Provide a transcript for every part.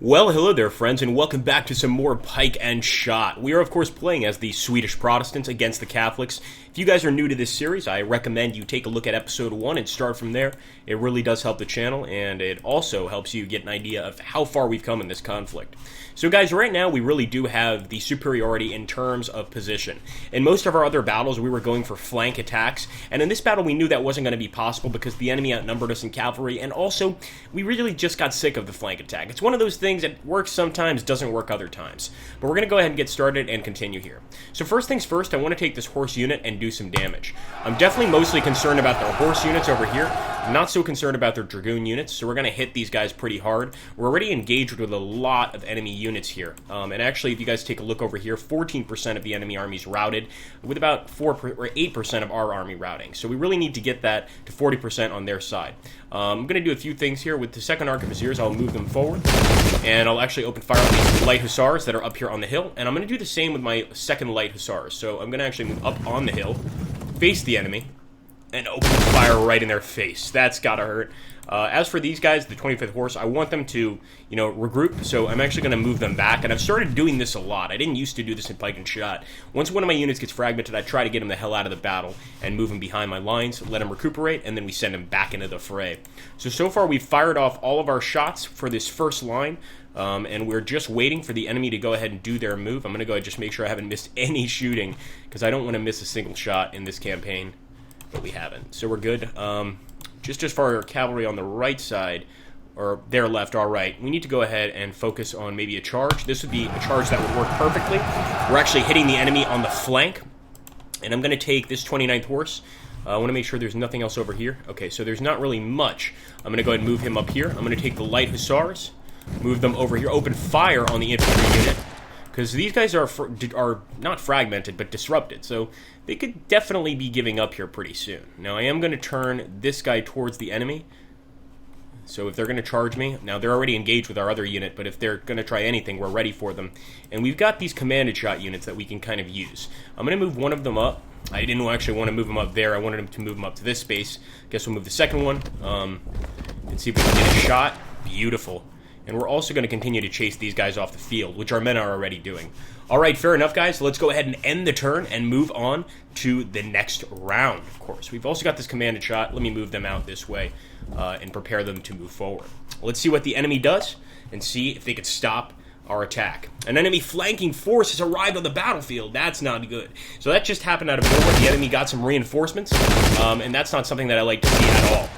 Well, hello there, friends, and welcome back to some more Pike and Shot. We are, of course, playing as the Swedish Protestants against the Catholics. If you guys are new to this series, I recommend you take a look at episode 1 and start from there. It really does help the channel, and it also helps you get an idea of how far we've come in this conflict. So, guys, right now we really do have the superiority in terms of position. In most of our other battles, we were going for flank attacks, and in this battle we knew that wasn't going to be possible because the enemy outnumbered us in cavalry, and also, we really just got sick of the flank attack. It's one of those things that works sometimes, doesn't work other times. But we're going to go ahead and get started and continue here. So first things first, I want to take this horse unit and do some damage. I'm definitely mostly concerned about their horse units over here. I'm not so concerned about their dragoon units, so we're going to hit these guys pretty hard. We're already engaged with a lot of enemy units here. And actually, if you guys take a look over here, 14% of the enemy army is routed, with about 4 or 8% of our army routing. So we really need to get that to 40% on their side. I'm going to do a few things here. With the second arquebusiers, I'll move them forward, and I'll actually open fire on these light hussars that are up here on the hill, and I'm going to do the same with my second light hussars. So I'm going to actually move up on the hill, face the enemy, and open fire right in their face. That's gotta hurt. As for these guys, the 25th horse, I want them to, regroup, so I'm actually going to move them back, and I've started doing this a lot. I didn't used to do this in Pike and Shot. Once one of my units gets fragmented, I try to get him the hell out of the battle and move him behind my lines, let him recuperate, and then we send him back into the fray. So far we've fired off all of our shots for this first line, and we're just waiting for the enemy to go ahead and do their move. I'm going to go ahead and just make sure I haven't missed any shooting, because I don't want to miss a single shot in this campaign, but we haven't. So we're good. Just as far as our cavalry on the right side, or their left, our right, we need to go ahead and focus on maybe a charge. This would be a charge that would work perfectly. We're actually hitting the enemy on the flank, and I'm going to take this 29th horse. I want to make sure there's nothing else over here. Okay, so there's not really much. I'm going to go ahead and move him up here. I'm going to take the light hussars, move them over here, open fire on the infantry unit, because these guys are not fragmented, but disrupted, so they could definitely be giving up here pretty soon. Now, I am going to turn this guy towards the enemy, so if they're going to charge me, now they're already engaged with our other unit, but if they're going to try anything, we're ready for them. And we've got these commanded shot units that we can kind of use. I'm going to move one of them up. I didn't actually want to move them up there. I wanted them to move them up to this space. Guess we'll move the second one, and see if we can get a shot. Beautiful. And we're also going to continue to chase these guys off the field, which our men are already doing. Alright, fair enough, guys. Let's go ahead and end the turn and move on to the next round, of course. We've also got this commanded shot. Let me move them out this way and prepare them to move forward. Let's see what the enemy does and see if they can stop our attack. An enemy flanking force has arrived on the battlefield. That's not good. So that just happened out of nowhere. The enemy got some reinforcements, and that's not something that I like to see at all.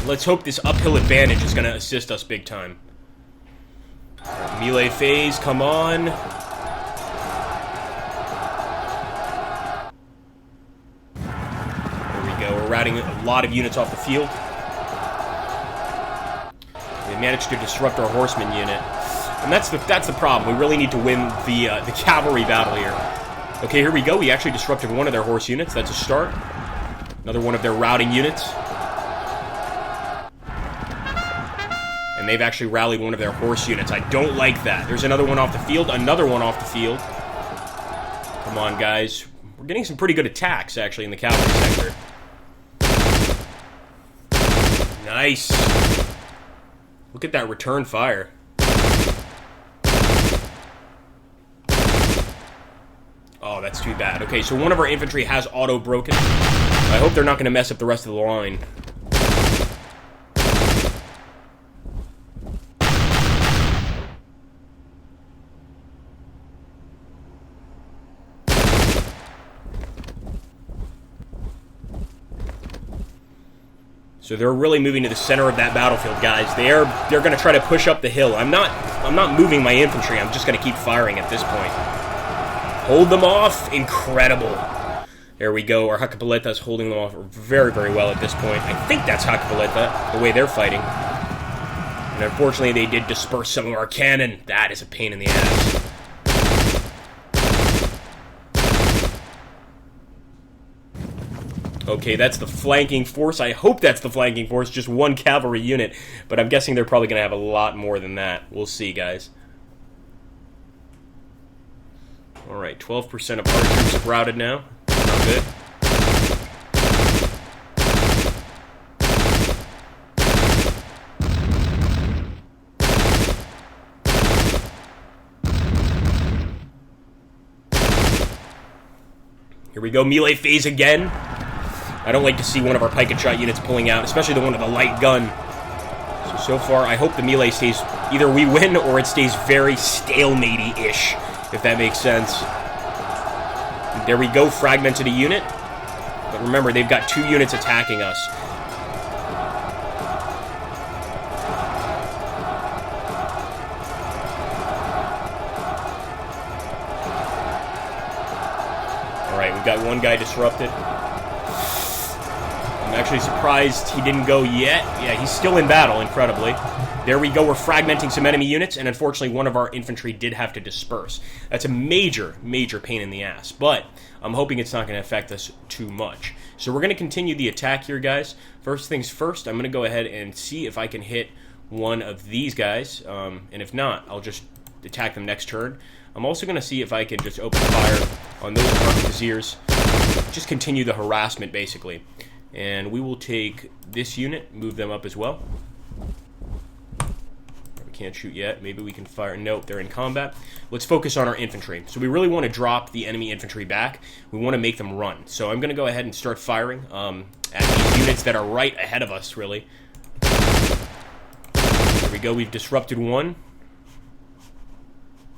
Let's hope this uphill advantage is going to assist us big time. Melee phase, come on. There we go. We're routing a lot of units off the field. We managed to disrupt our horseman unit. And that's the problem. We really need to win the cavalry battle here. Okay, here we go. We actually disrupted one of their horse units. That's a start. Another one of their routing units. And they've actually rallied one of their horse units. I don't like that. There's another one off the field. Another one off the field. Come on, guys. We're getting some pretty good attacks, actually, in the cavalry sector. Nice. Look at that return fire. Oh, that's too bad. Okay, so one of our infantry has auto-broken. I hope they're not going to mess up the rest of the line. So they're really moving to the center of that battlefield, guys. They're going to try to push up the hill. I'm not moving my infantry. I'm just going to keep firing at this point. Hold them off. Incredible. There we go. Our Hakkapaletta is holding them off very, very well at this point. I think that's Hakkapaletta, the way they're fighting. And unfortunately, they did disperse some of our cannon. That is a pain in the ass. Okay, that's the flanking force. I hope that's the flanking force, just one cavalry unit. But I'm guessing they're probably going to have a lot more than that. We'll see, guys. Alright, 12% of our troops have routed now. Not good. Here we go, melee phase again. I don't like to see one of our pike and shot units pulling out, especially the one with the light gun. So far, I hope the melee stays, either we win or it stays very stalemate-ish, if that makes sense. There we go, fragmented a unit. But remember, they've got 2 units attacking us. Alright, we've got 1 guy disrupted. I'm actually surprised he didn't go yet. Yeah, he's still in battle, incredibly. There we go, we're fragmenting some enemy units, and unfortunately one of our infantry did have to disperse. That's a major, major pain in the ass, but I'm hoping it's not going to affect us too much. So we're going to continue the attack here, guys. First things first, I'm going to go ahead and see if I can hit one of these guys, and if not, I'll just attack them next turn. I'm also going to see if I can just open fire on those arquebusiers, just continue the harassment, basically. And we will take this unit, move them up as well. Can't shoot yet. Maybe we can fire. Nope, they're in combat. Let's focus on our infantry. So we really want to drop the enemy infantry back. We want to make them run. So I'm going to go ahead and start firing at these units that are right ahead of us, really. There we go. We've disrupted one.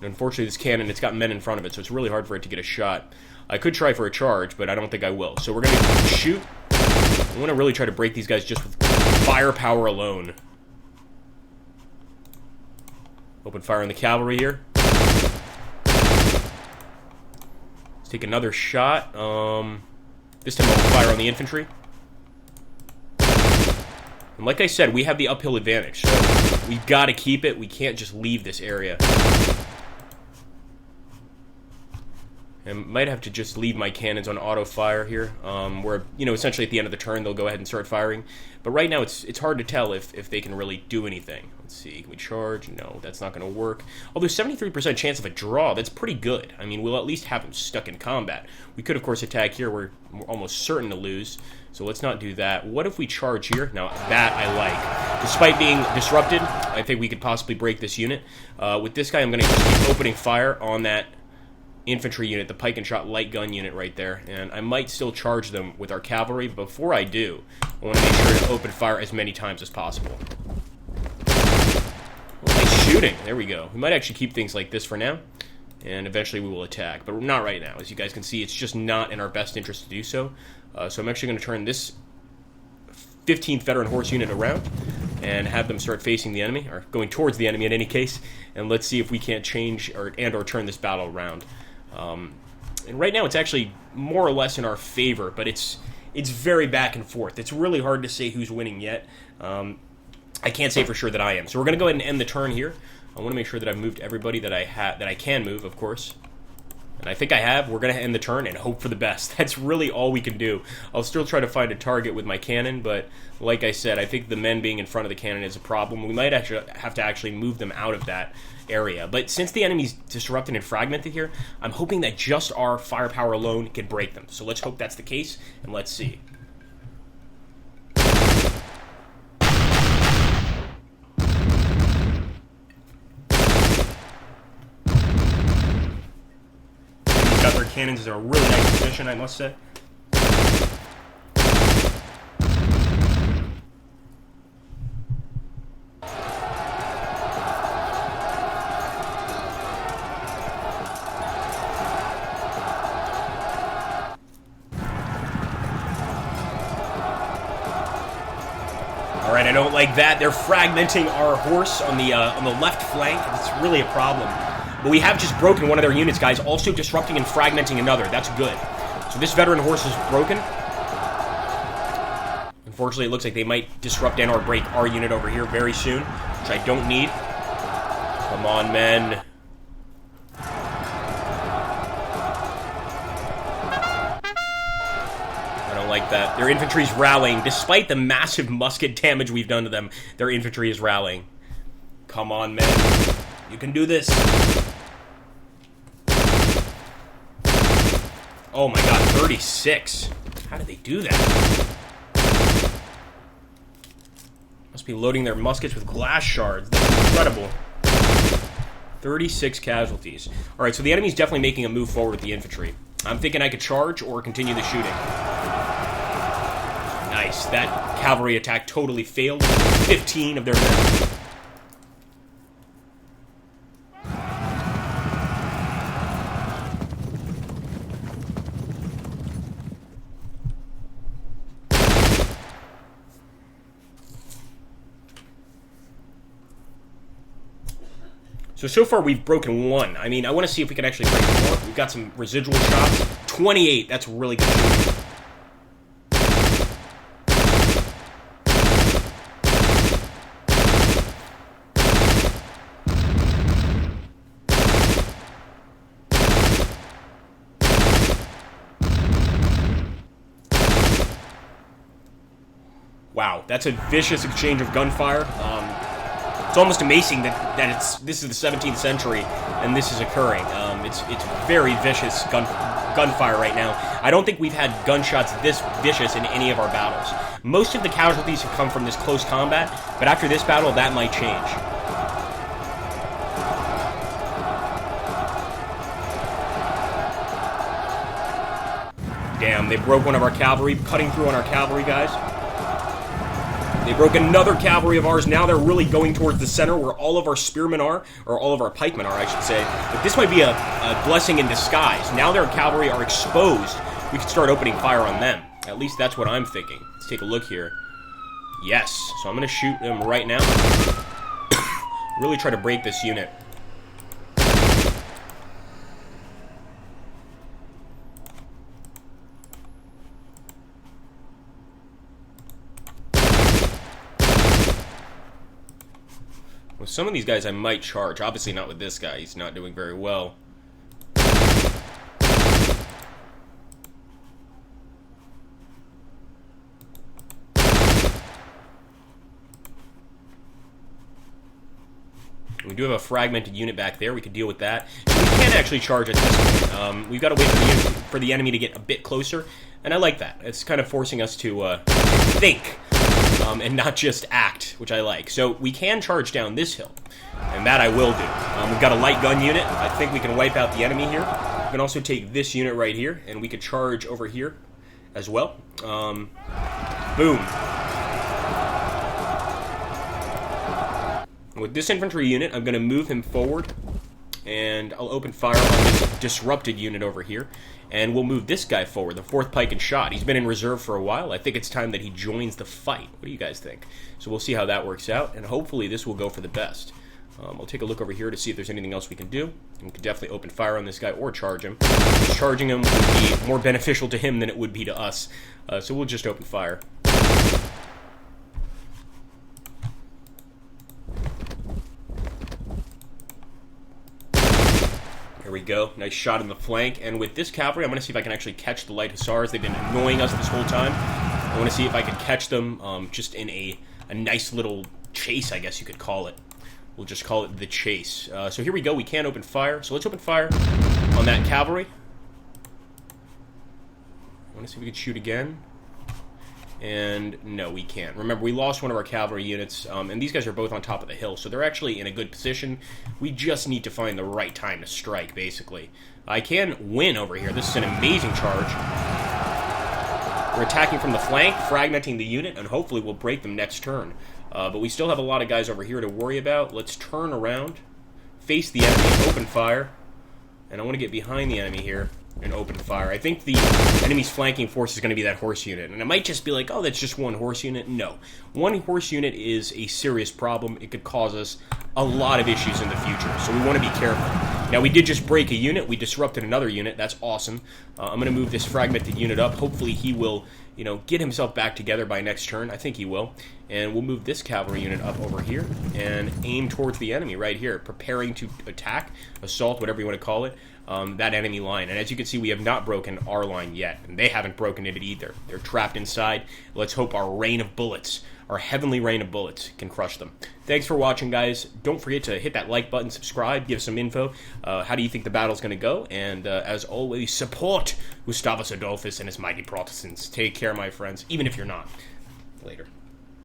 And unfortunately, this cannon, it's got men in front of it, so it's really hard for it to get a shot. I could try for a charge, but I don't think I will. So we're going to shoot. I want to really try to break these guys just with firepower alone. Open fire on the cavalry here. Let's take another shot. This time I'll fire on the infantry. And like I said, we have the uphill advantage, so we've got to keep it. We can't just leave this area. I might have to just leave my cannons on auto fire here, where, you know, essentially at the end of the turn they'll go ahead and start firing. But right now it's hard to tell if they can really do anything. Let's see, can we charge? No, that's not going to work. Although 73% chance of a draw, that's pretty good. I mean, we'll at least have them stuck in combat. We could, of course, attack here. We're almost certain to lose, so let's not do that. What if we charge here? Now, that I like. Despite being disrupted, I think we could possibly break this unit. With this guy, I'm going to just keep opening fire on that infantry unit, the pike and shot light gun unit right there, and I might still charge them with our cavalry, but before I do, I want to make sure to open fire as many times as possible. Well, nice shooting. There we go. We might actually keep things like this for now, and eventually we will attack, but not right now. As you guys can see, it's just not in our best interest to do so. So I'm actually going to turn this 15th veteran horse unit around and have them start facing the enemy, or going towards the enemy in any case, and let's see if we can't change or turn this battle around. And right now it's actually more or less in our favor, but it's very back and forth. It's really hard to say who's winning yet. I can't say for sure that I am. So we're going to go ahead and end the turn here. I want to make sure that I've moved everybody that I can move, of course. And I think I have. We're going to end the turn and hope for the best. That's really all we can do. I'll still try to find a target with my cannon, but like I said, I think the men being in front of the cannon is a problem. We might actually have to actually move them out of that area. But since the enemy's disrupted and fragmented here, I'm hoping that just our firepower alone can break them. So let's hope that's the case, and let's see. Got their cannons in a really nice position, I must say. Alright, I don't like that. They're fragmenting our horse on the left flank. It's really a problem. But we have just broken one of their units, guys, also disrupting and fragmenting another. That's good. So this veteran horse is broken. Unfortunately, it looks like they might disrupt and or break our unit over here very soon, which I don't need. Come on, men. I don't like that. Their infantry's rallying. Despite the massive musket damage we've done to them, their infantry is rallying. Come on, men. You can do this. Oh my god, 36. How did they do that? Must be loading their muskets with glass shards. That's incredible. 36 casualties. Alright, so the enemy's definitely making a move forward with the infantry. I'm thinking I could charge or continue the shooting. Nice. That cavalry attack totally failed. 15 of their men. So far we've broken one. I mean, I want to see if we can actually break more. We've got some residual shots. 28, that's really good shooting. Wow, that's a vicious exchange of gunfire. It's almost amazing that this is the 17th century and this is occurring. It's very vicious gunfire right now. I don't think we've had gunshots this vicious in any of our battles. Most of the casualties have come from this close combat, but after this battle, that might change. Damn, they broke one of our cavalry, cutting through on our cavalry, guys. They broke another cavalry of ours. Now they're really going towards the center where all of our spearmen are, or all of our pikemen are, I should say. But this might be a blessing in disguise. Now their cavalry are exposed. We can start opening fire on them. At least that's what I'm thinking. Let's take a look here. Yes. So I'm going to shoot them right now. Really try to break this unit. With some of these guys I might charge. Obviously not with this guy. He's not doing very well. We do have a fragmented unit back there. We could deal with that. So we can't actually charge at this point. We've got to wait for the enemy to get a bit closer. And I like that. It's kind of forcing us to think. And not just act, which I like. So we can charge down this hill, and that I will do. We've got a light gun unit. I think we can wipe out the enemy here. We can also take this unit right here, and we could charge over here as well. Boom. With this infantry unit, I'm going to move him forward, and I'll open fire on this disrupted unit over here. And we'll move this guy forward, the 4th Pike and Shot. He's been in reserve for a while. I think it's time that he joins the fight. What do you guys think? So we'll see how that works out, and hopefully this will go for the best. I'll take a look over here to see if there's anything else we can do. We can definitely open fire on this guy or charge him. Charging him would be more beneficial to him than it would be to us. So we'll just open fire. There we go. Nice shot in the flank. And with this cavalry, I'm going to see if I can actually catch the light hussars. They've been annoying us this whole time. I want to see if I can catch them just in a nice little chase, I guess you could call it. We'll just call it the chase. So here we go. We can open fire. So let's open fire on that cavalry. I want to see if we can shoot again. And no, we can't. Remember, we lost one of our cavalry units, and these guys are both on top of the hill, so they're actually in a good position. We just need to find the right time to strike, basically. I can win over here. This is an amazing charge. We're attacking from the flank, fragmenting the unit, and hopefully we'll break them next turn. But we still have a lot of guys over here to worry about. Let's turn around, face the enemy, open fire. And I want to get behind the enemy here and open fire. I think the enemy's flanking force is going to be that horse unit. And it might just be like, oh, that's just one horse unit. No. One horse unit is a serious problem. It could cause us a lot of issues in the future. So we want to be careful. Now, we did just break a unit. We disrupted another unit. That's awesome. I'm going to move this fragmented unit up. Hopefully he will, get himself back together by next turn. I think he will. And we'll move this cavalry unit up over here and aim towards the enemy right here, preparing to attack, assault, whatever you want to call it, that enemy line. And as you can see, we have not broken our line yet, and they haven't broken it either. They're trapped inside. Let's hope our rain of bullets, our heavenly rain of bullets, can crush them. Thanks for watching, guys. Don't forget to hit that like button, subscribe, give some info. How do you think the battle's going to go? And as always, support Gustavus Adolphus and his mighty Protestants. Take care, my friends, even if you're not. Later.